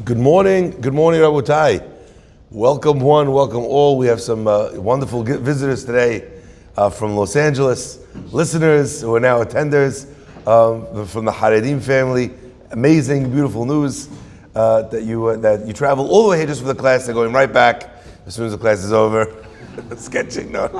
Good morning, Rabotai. Welcome one, welcome all. We have some wonderful visitors today from Los Angeles, listeners who are now attenders from the Haredim family. Amazing, beautiful news that you travel all the way here just for the class. They're going right back as soon as the class is over. Sketching, no,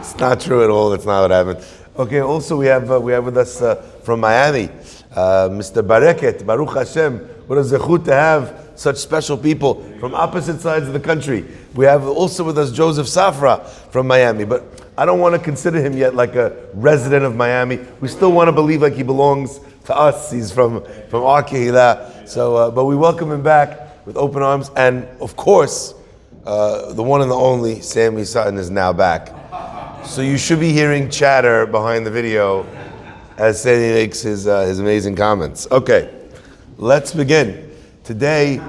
it's not true at all. That's not what happened. Okay. Also, we have with us from Miami, Mr. Bareket, Baruch Hashem. What a zechut to have such special people from opposite sides of the country. We have also with us Joseph Safra from Miami, but I don't want to consider him yet like a resident of Miami. We still want to believe like he belongs to us. He's from our kehillah. So, but we welcome him back with open arms, and of course, the one and the only Sammy Sutton is now back. So you should be hearing chatter behind the video as Sammy makes his amazing comments. Okay, let's begin. Today,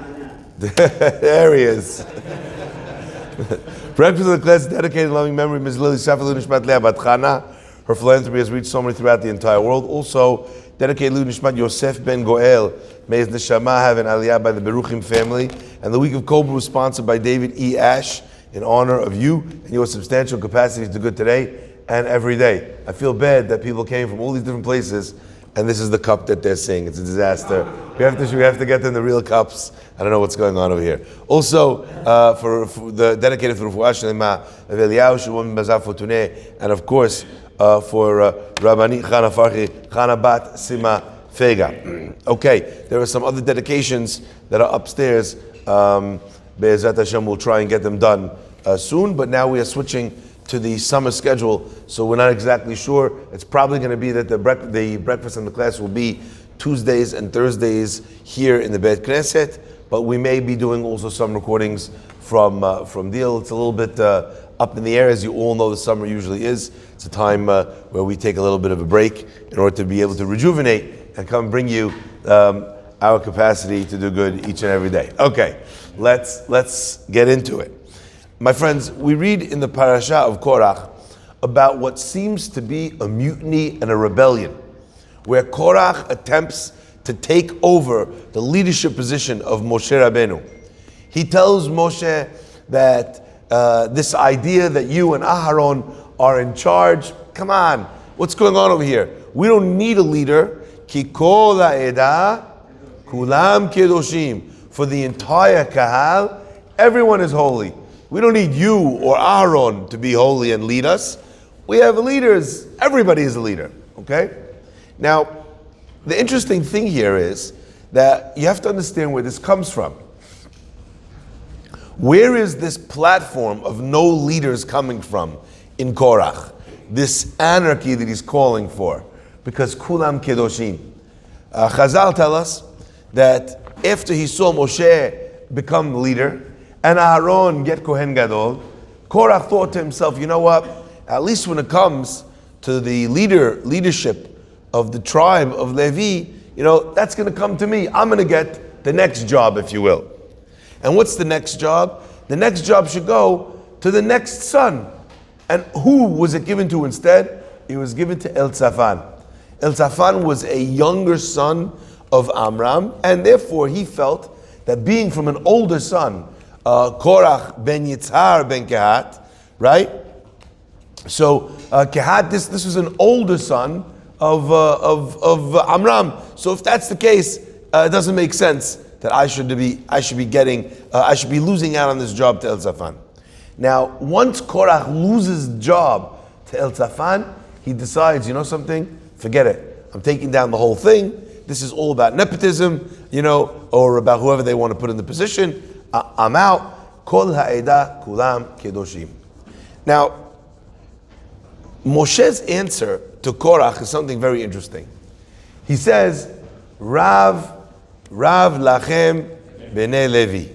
there he is. Breakfast of the class is dedicated to loving memory of Ms. Lily Safelu Nishmat Leah Bat Chana. Her philanthropy has reached so many throughout the entire world. Also, dedicated to Nishmat Yosef Ben Goel. May his neshama have an aliyah by the Beruchim family. And the week of Cobra was sponsored by David E. Ash in honor of you and your substantial capacity to do good today and every day. I feel bad that people came from all these different places, and this is the cup that they're seeing. It's a disaster. We have to get them the real cups. I don't know what's going on over here. Also, for the dedicated for Refuah Shlema of Eliyahu Shlomo Bazaf Fortuné, and of course for Rabbi Farhi, Chana Bat Sima Fega. Okay, there are some other dedications that are upstairs. Be'ezrat Hashem, we'll try and get them done soon. But now we are switching to the summer schedule, so we're not exactly sure. It's probably going to be that the breakfast and the class will be Tuesdays and Thursdays here in the Beit Knesset, but we may be doing also some recordings from Deal. It's a little bit up in the air, as you all know. The summer usually is. It's a time where we take a little bit of a break in order to be able to rejuvenate and come bring you our capacity to do good each and every day. Okay, let's get into it. My friends, we read in the Parshat of Korach about what seems to be a mutiny and a rebellion, where Korach attempts to take over the leadership position of Moshe Rabbeinu. He tells Moshe that this idea that you and Aharon are in charge, come on, what's going on over here? We don't need a leader. Ki kol ha'edah kulam kedoshim. For the entire kahal, everyone is holy. We don't need you or Aaron to be holy and lead us. We have leaders. Everybody is a leader. Okay? Now, the interesting thing here is that you have to understand where this comes from. Where is this platform of no leaders coming from in Korach? This anarchy that he's calling for. Because kulam kedoshim. Chazal tell us that after he saw Moshe become leader, and Aaron get Kohen Gadol, Korach thought to himself, you know what? At least when it comes to the leadership of the tribe of Levi, that's going to come to me. I'm going to get the next job, if you will. And what's the next job? The next job should go to the next son. And who was it given to instead? It was given to Elzaphan. Elzaphan was a younger son of Amram, and therefore he felt that being from an older son, Korach ben Yitzhar ben Kehat, right? So Kehat, this was an older son of Amram. So if that's the case, it doesn't make sense that I should be losing out on this job to Elzaphan. Now, once Korach loses the job to Elzaphan, he decides, you know something? Forget it. I'm taking down the whole thing. This is all about nepotism, or about whoever they want to put in the position. I'm out. Kol ha'edah kulam kedoshim. Now, Moshe's answer to Korach is something very interesting. He says, Rav lachem b'nei Levi.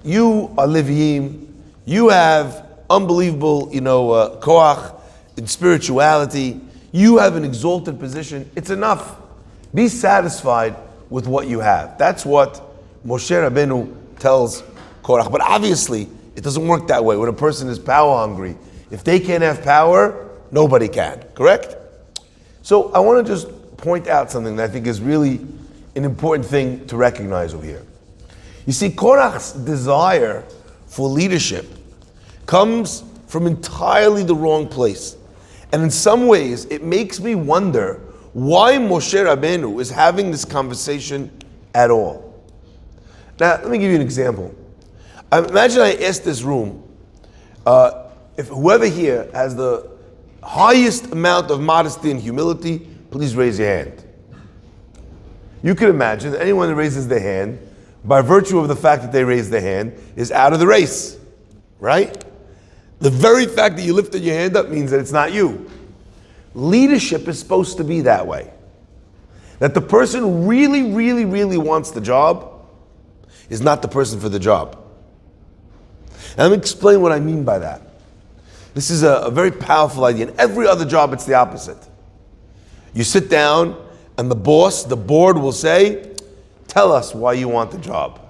You are Leviim. You have unbelievable, koach in spirituality. You have an exalted position. It's enough. Be satisfied with what you have. That's what Moshe Rabbeinu tells Korach. But obviously, it doesn't work that way. When a person is power hungry, if they can't have power, nobody can. Correct? So I want to just point out something that I think is really an important thing to recognize over here. You see, Korach's desire for leadership comes from entirely the wrong place. And in some ways, it makes me wonder why Moshe Rabbeinu is having this conversation at all. Now, let me give you an example. Imagine I asked this room, if whoever here has the highest amount of modesty and humility, please raise your hand. You can imagine that anyone that raises their hand, by virtue of the fact that they raise their hand, is out of the race, right? The very fact that you lifted your hand up means that it's not you. Leadership is supposed to be that way. That the person who really, really, really wants the job is not the person for the job. And let me explain what I mean by that. This is a very powerful idea. In every other job, it's the opposite. You sit down and the boss, the board will say, tell us why you want the job.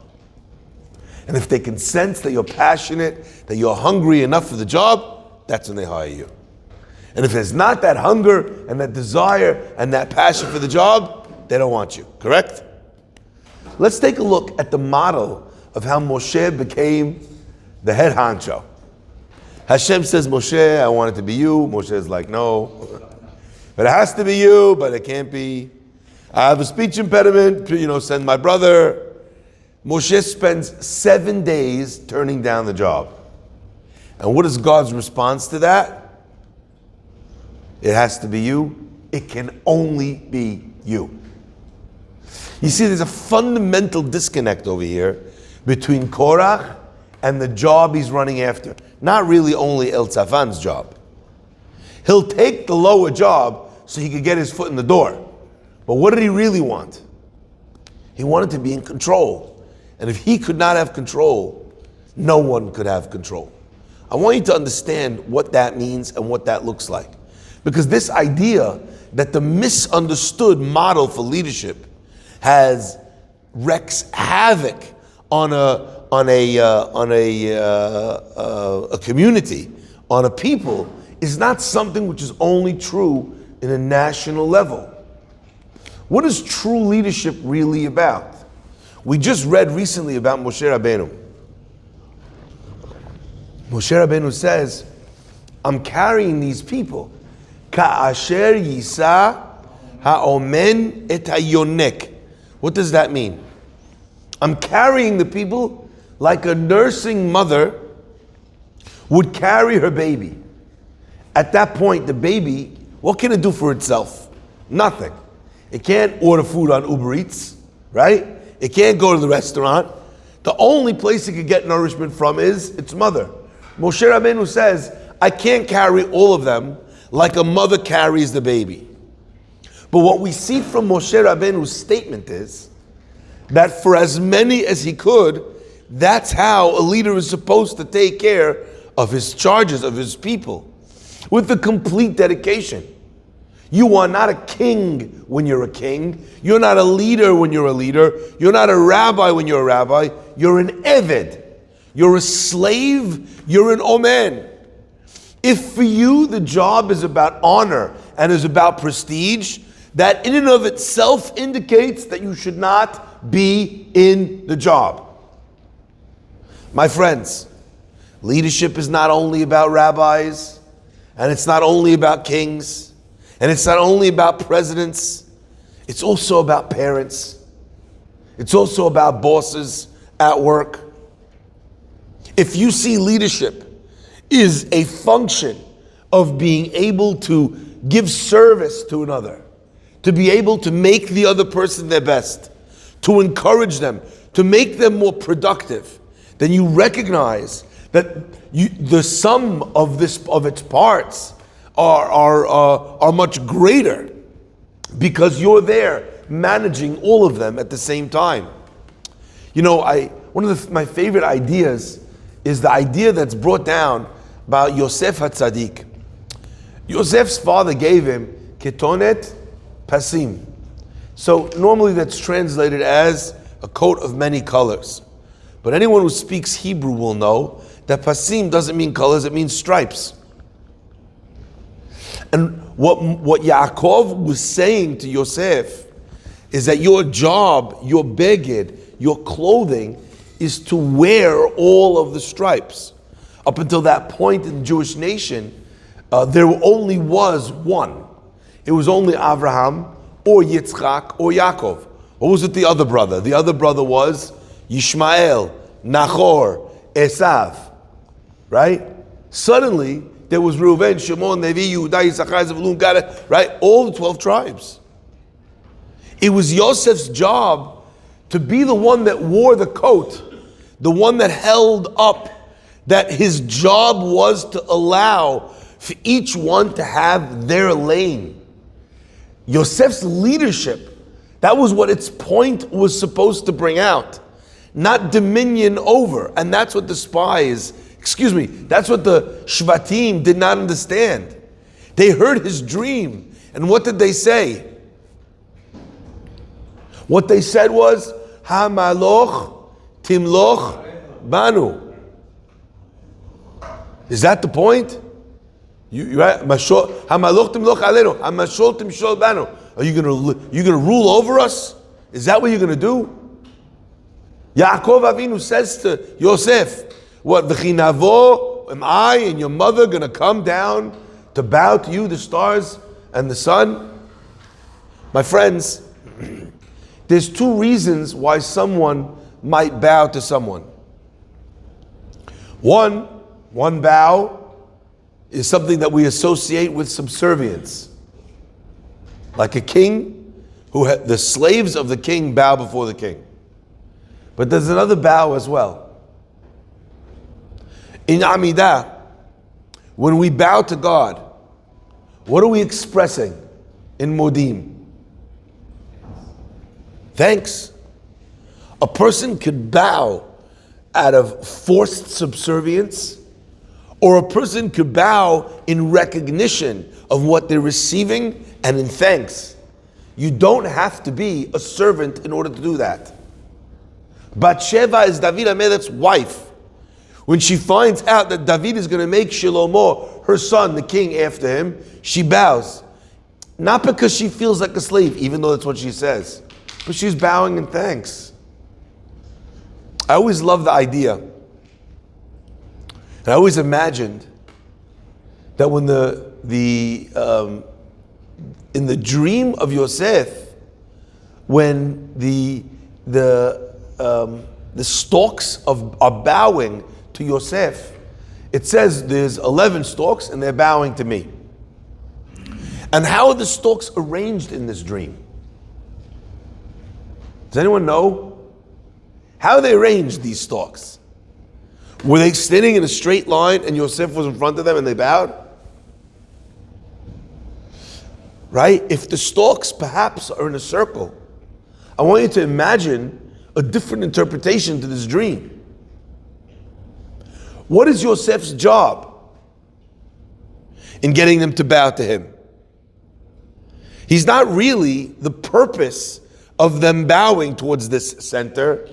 And if they can sense that you're passionate, that you're hungry enough for the job, that's when they hire you. And if there's not that hunger and that desire and that passion for the job, they don't want you, correct? Let's take a look at the model of how Moshe became the head honcho. Hashem says, Moshe, I want it to be you. Moshe is like, no. But it has to be you, but it can't be. I have a speech impediment, send my brother. Moshe spends 7 days turning down the job. And what is God's response to that? It has to be you. It can only be you. You see, there's a fundamental disconnect over here between Korach and the job he's running after. Not really only El Tzafan's job. He'll take the lower job so he could get his foot in the door. But what did he really want? He wanted to be in control. And if he could not have control, no one could have control. I want you to understand what that means and what that looks like. Because this idea that the misunderstood model for leadership wreaks havoc on a community, on a people, is not something which is only true in a national level. What is true leadership really about? We just read recently about Moshe Rabbeinu. Moshe Rabbeinu says, I'm carrying these people. Ka'asher yisa ha'omen et hayonek. What does that mean? I'm carrying the people like a nursing mother would carry her baby. At that point, the baby, what can it do for itself? Nothing. It can't order food on Uber Eats, right? It can't go to the restaurant. The only place it can get nourishment from is its mother. Moshe Rabbeinu says, I can't carry all of them like a mother carries the baby. But what we see from Moshe Rabbeinu's statement is that for as many as he could, that's how a leader is supposed to take care of his charges, of his people, with the complete dedication. You are not a king when you're a king. You're not a leader when you're a leader. You're not a rabbi when you're a rabbi. You're an eved. You're a slave. You're an omen. If for you the job is about honor and is about prestige, that in and of itself indicates that you should not be in the job. My friends, leadership is not only about rabbis, and it's not only about kings, and it's not only about presidents, it's also about parents. It's also about bosses at work. If you see leadership is a function of being able to give service to another, to be able to make the other person their best, to encourage them, to make them more productive, then you recognize that the sum of its parts are much greater because you're there managing all of them at the same time. One of my favorite ideas is the idea that's brought down about Yosef HaTzadik. Yosef's father gave him ketonet pasim. So normally that's translated as a coat of many colors. But anyone who speaks Hebrew will know that pasim doesn't mean colors, it means stripes. And what Yaakov was saying to Yosef is that your job, your beged, your clothing is to wear all of the stripes. Up until that point in the Jewish nation, there only was one. It was only Abraham or Yitzchak or Yaakov. What was it the other brother? The other brother was Yishmael, Nachor, Esav. Right? Suddenly, there was Reuven, Shimon, Levi, Yehuda, Yisachar, Zebulun, Gad, right? All the 12 tribes. It was Yosef's job to be the one that wore the coat, the one that held up, that his job was to allow for each one to have their lane. Yosef's leadership, that was what its point was supposed to bring out, not dominion over. And that's what the spies, that's what the Shvatim did not understand. They heard his dream, and what did they say? What they said was, Ha-maloch timloch banu. Is that the point? Ha-maloch timloch alenu, ha-mashol timshol banu. Are you gonna rule over us? Is that what you're gonna do? Yaakov Avinu says to Yosef, what, v'chinavo, am I and your mother gonna come down to bow to you, the stars and the sun? My friends, there's two reasons why someone might bow to someone. One bow is something that we associate with subservience. Like a king, the slaves of the king bow before the king. But there's another bow as well. In Amidah, when we bow to God, what are we expressing in Modim? Thanks. A person could bow out of forced subservience, or a person could bow in recognition of what they're receiving and in thanks. You don't have to be a servant in order to do that. Bathsheba is David HaMelech's wife. When she finds out that David is going to make Shlomo, her son, the king after him, she bows. Not because she feels like a slave, even though that's what she says, but she's bowing in thanks. I always loved the idea, and I always imagined that when in the dream of Yosef, when the stalks are bowing to Yosef, it says there's 11 stalks and they're bowing to me. And how are the stalks arranged in this dream? Does anyone know? How are they arranged, these stalks? Were they standing in a straight line and Yosef was in front of them and they bowed? Right? If the stalks perhaps are in a circle, I want you to imagine a different interpretation to this dream. What is Yosef's job in getting them to bow to him? He's not really the purpose of them bowing towards this center.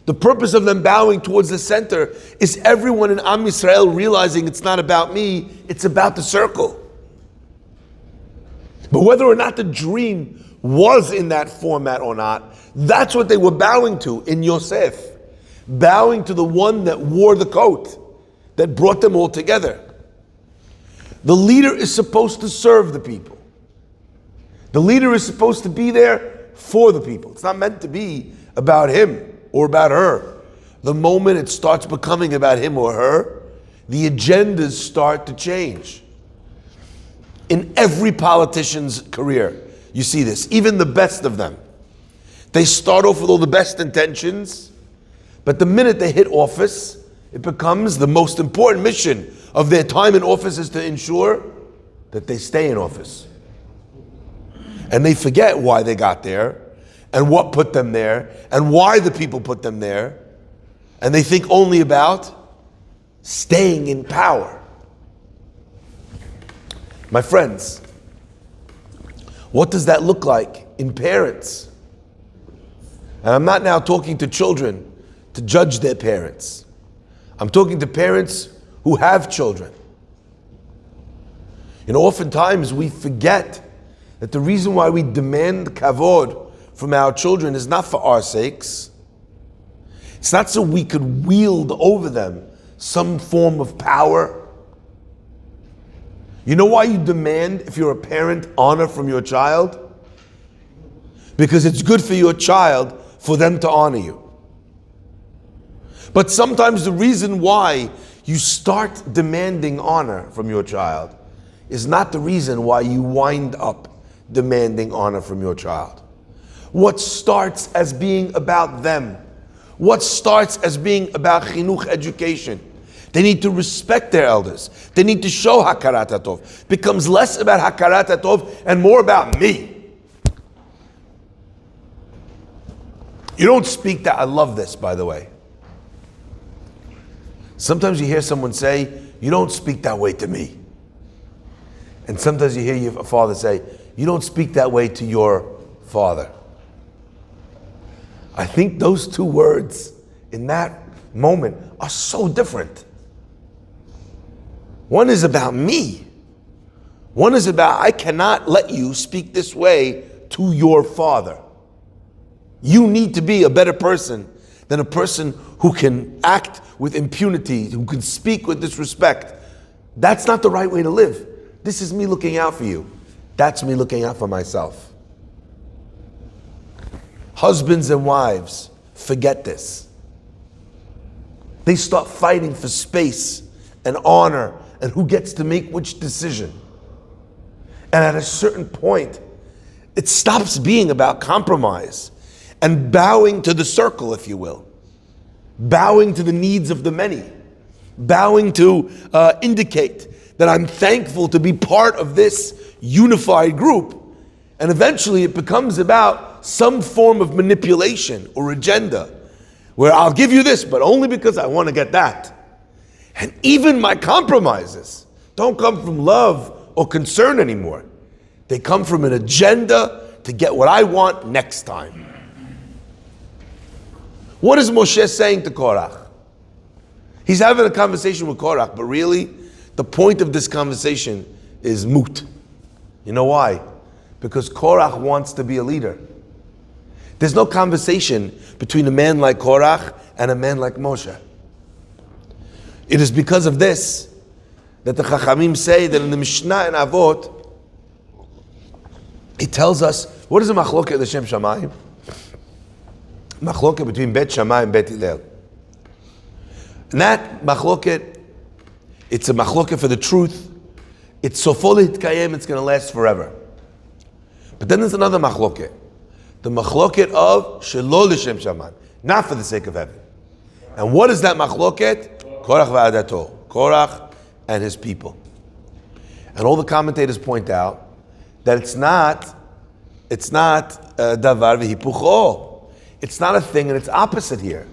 The purpose of them bowing towards the center is everyone in Am Yisrael realizing it's not about me, it's about the circle. But whether or not the dream was in that format or not, that's what they were bowing to in Yosef. Bowing to the one that wore the coat, that brought them all together. The leader is supposed to serve the people. The leader is supposed to be there for the people. It's not meant to be about him or about her. The moment it starts becoming about him or her, the agendas start to change. In every politician's career, you see this, even the best of them. They start off with all the best intentions, but the minute they hit office, it becomes the most important mission of their time in office is to ensure that they stay in office. And they forget why they got there, and what put them there, and why the people put them there, and they think only about staying in power. My friends, what does that look like in parents? And I'm not now talking to children to judge their parents. I'm talking to parents who have children. You know, oftentimes we forget that the reason why we demand kavod from our children is not for our sakes. It's not so we could wield over them some form of power. You know why you demand, if you're a parent, honor from your child? Because it's good for your child for them to honor you. But sometimes the reason why you start demanding honor from your child is not the reason why you wind up demanding honor from your child. What starts as being about them, what starts as being about chinuch, education, they need to respect their elders. They need to show hakarat hatov. Becomes less about hakarat hatov and more about me. You don't speak that. I love this, by the way. Sometimes you hear someone say, you don't speak that way to me. And sometimes you hear your father say, you don't speak that way to your father. I think those two words in that moment are so different. One is about me. One is about, I cannot let you speak this way to your father. You need to be a better person than a person who can act with impunity, who can speak with disrespect. That's not the right way to live. This is me looking out for you. That's me looking out for myself. Husbands and wives forget this. They start fighting for space and honor and who gets to make which decision. And at a certain point, it stops being about compromise and bowing to the circle, if you will. Bowing to the needs of the many. Bowing to indicate that I'm thankful to be part of this unified group. And eventually it becomes about some form of manipulation or agenda, where I'll give you this, but only because I want to get that. And even my compromises don't come from love or concern anymore. They come from an agenda to get what I want next time. What is Moshe saying to Korach? He's having a conversation with Korach, but really, the point of this conversation is moot. You know why? Because Korach wants to be a leader. There's no conversation between a man like Korach and a man like Moshe. It is because of this that the Chachamim say that in the Mishnah and Avot, it tells us, what is a machloket l'shem shamayim? Machloket between Bet Shammai and Bet Hillel. And that machloket, it's a machloket for the truth. It's sofo litkayem, it's going to last forever. But then there's another machloket. The machloket of shelo l'shem shamayim, not for the sake of heaven. And what is that machloket? Korach v'adato. Korach and his people. And all the commentators point out that it's not davar v'hipucho. It's not a thing, and it's opposite here.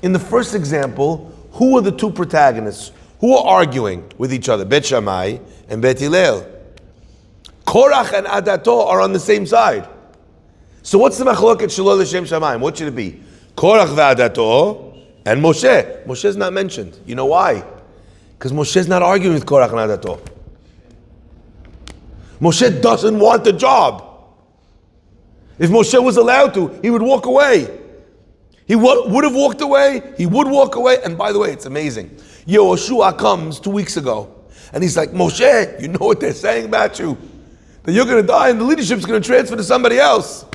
In the first example, who are the two protagonists? Who are arguing with each other? Bet Shammai and Bet Hillel. Korach and Adato are on the same side. So what's the machloket shelo l'shem shamayim? What should it be? Korach v'Adato and Moshe. Moshe's not mentioned. You know why? Because Moshe's not arguing with Korach and Adato. Moshe doesn't want the job. If Moshe was allowed to, he would walk away. He would have walked away. He would walk away. And by the way, it's amazing. Yehoshua comes 2 weeks ago, and he's like, Moshe, you know what they're saying about you? That you're going to die and the leadership's going to transfer to somebody else.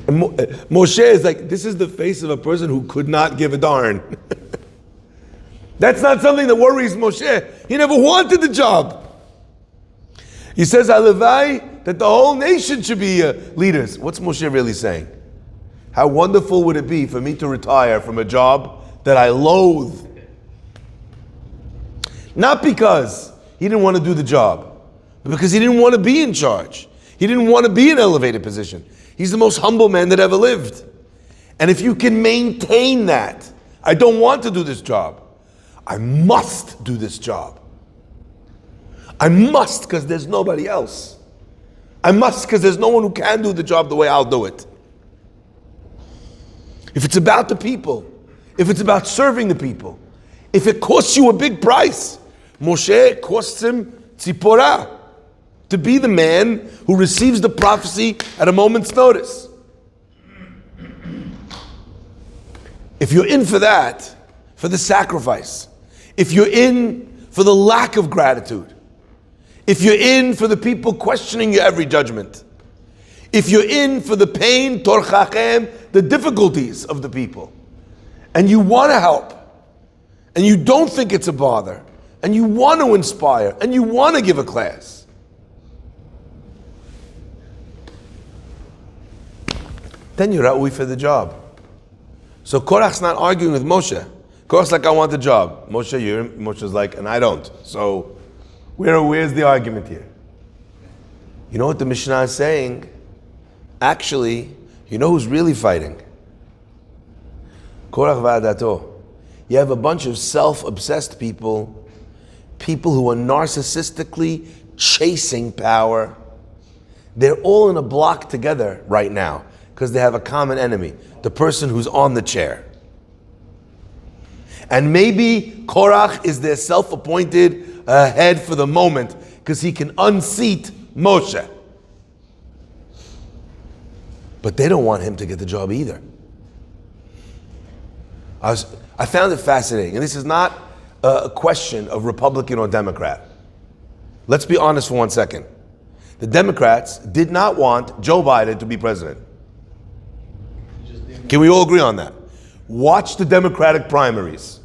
Moshe is like, this is the face of a person who could not give a darn. That's not something that worries Moshe. He never wanted the job. He says, Alevai, that the whole nation should be leaders. What's Moshe really saying? How wonderful would it be for me to retire from a job that I loathe? Not because he didn't want to do the job, but because he didn't want to be in charge. He didn't want to be in an elevated position. He's the most humble man that ever lived. And if you can maintain that, I don't want to do this job. I must do this job. I must because there's nobody else. I must because there's no one who can do the job the way I'll do it. If it's about the people, if it's about serving the people, if it costs you a big price, Moshe costs him tzipporah, to be the man who receives the prophecy at a moment's notice. if you're in for that, for the sacrifice, if you're in for the lack of gratitude, if you're in for the people questioning your every judgment, if you're in for the pain, torchachem, the difficulties of the people, and you want to help, and you don't think it's a bother, and you want to inspire, and you want to give a class, then you're ra'ui for the job. So Korach's not arguing with Moshe. Korach's like, I want the job. Moshe's like, and I don't. So where's the argument here? You know what the Mishnah is saying? Actually, you know who's really fighting? Korach va'adato. You have a bunch of self-obsessed people who are narcissistically chasing power. They're all in a block together right now because they have a common enemy, the person who's on the chair. And maybe Korach is their self-appointed head for the moment because he can unseat Moshe. But they don't want him to get the job either. I found it fascinating, and this is not a question of Republican or Democrat. Let's be honest for 1 second. The Democrats did not want Joe Biden to be president. Can we all agree on that? Watch the Democratic primaries.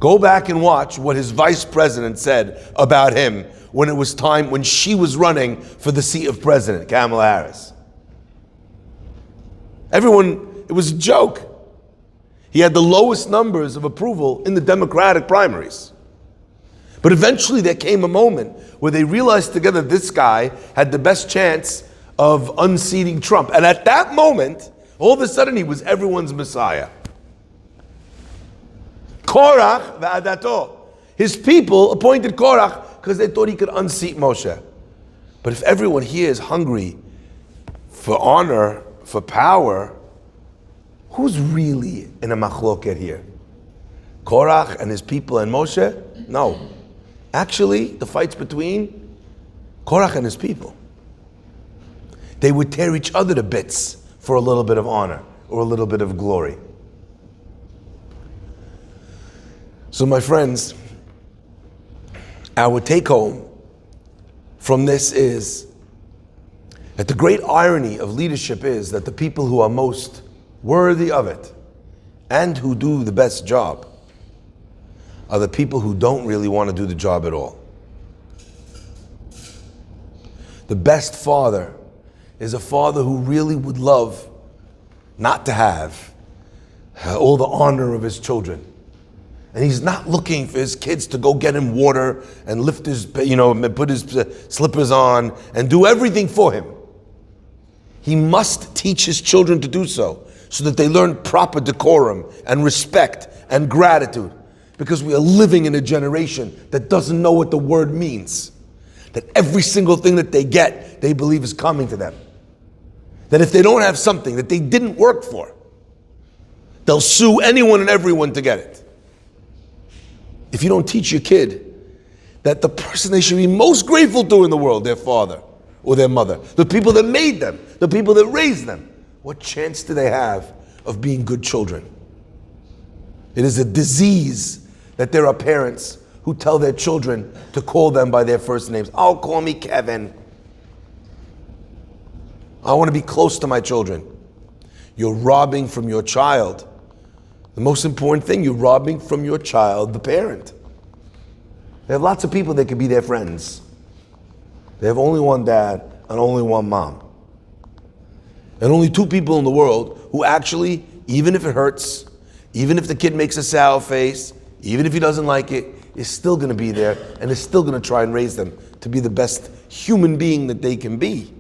Go back and watch what his vice president said about him when it was time, when she was running for the seat of president, Kamala Harris. Everyone, it was a joke. He had the lowest numbers of approval in the Democratic primaries. But eventually there came a moment where they realized together this guy had the best chance of unseating Trump. And at that moment, all of a sudden he was everyone's Messiah. Korach va'adato. His people appointed Korach because they thought he could unseat Moshe. But if everyone here is hungry for honor, for power, who's really in a machloket here? Korach and his people and Moshe? No. Actually, the fight's between Korach and his people. They would tear each other to bits for a little bit of honor or a little bit of glory. So my friends, our take home from this is that the great irony of leadership is that the people who are most worthy of it and who do the best job are the people who don't really want to do the job at all. The best father is a father who really would love not to have all the honor of his children. And he's not looking for his kids to go get him water and lift his, put his slippers on and do everything for him. He must teach his children to do so that they learn proper decorum and respect and gratitude. Because we are living in a generation that doesn't know what the word means. That every single thing that they get, they believe is coming to them. That if they don't have something that they didn't work for, they'll sue anyone and everyone to get it. If you don't teach your kid that the person they should be most grateful to in the world, their father or their mother, the people that made them, the people that raised them, what chance do they have of being good children? It is a disease that there are parents who tell their children to call them by their first names. Oh, call me Kevin. I want to be close to my children. You're robbing from your child. The most important thing, you're robbing from your child, the parent. They have lots of people that could be their friends. They have only one dad and only one mom. And only two people in the world who actually, even if it hurts, even if the kid makes a sour face, even if he doesn't like it, is still going to be there and is still going to try and raise them to be the best human being that they can be.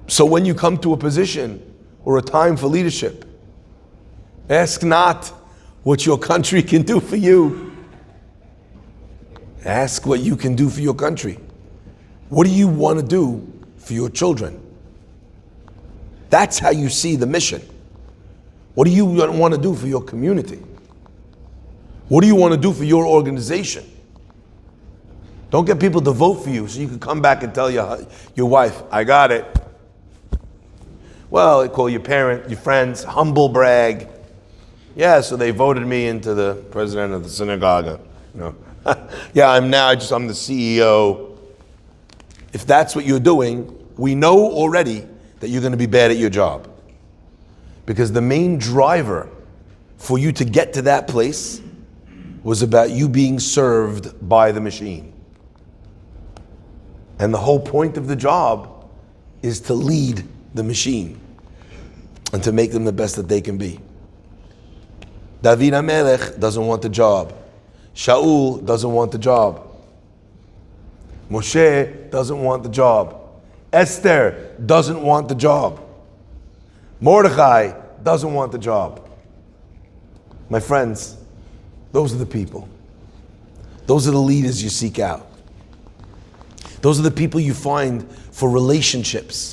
So when you come to a position or a time for leadership, ask not what your country can do for you. Ask what you can do for your country. What do you want to do for your children? That's how you see the mission. What do you want to do for your community? What do you want to do for your organization? Don't get people to vote for you so you can come back and tell your wife, I got it. Well, they call your parent, your friends, humble brag. Yeah, so they voted me into the president of the synagogue. Yeah, I'm the CEO. If that's what you're doing, we know already that you're going to be bad at your job. Because the main driver for you to get to that place was about you being served by the machine. And the whole point of the job is to lead the machine and to make them the best that they can be. David HaMelech doesn't want the job. Shaul doesn't want the job. Moshe doesn't want the job. Esther doesn't want the job. Mordechai doesn't want the job. My friends, those are the people. Those are the leaders you seek out. Those are the people you find for relationships.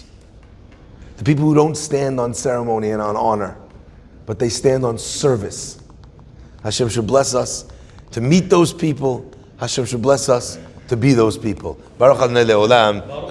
The people who don't stand on ceremony and on honor, but they stand on service. Hashem should bless us to meet those people. Hashem should bless us to be those people. Baruch Adonai Le'olam.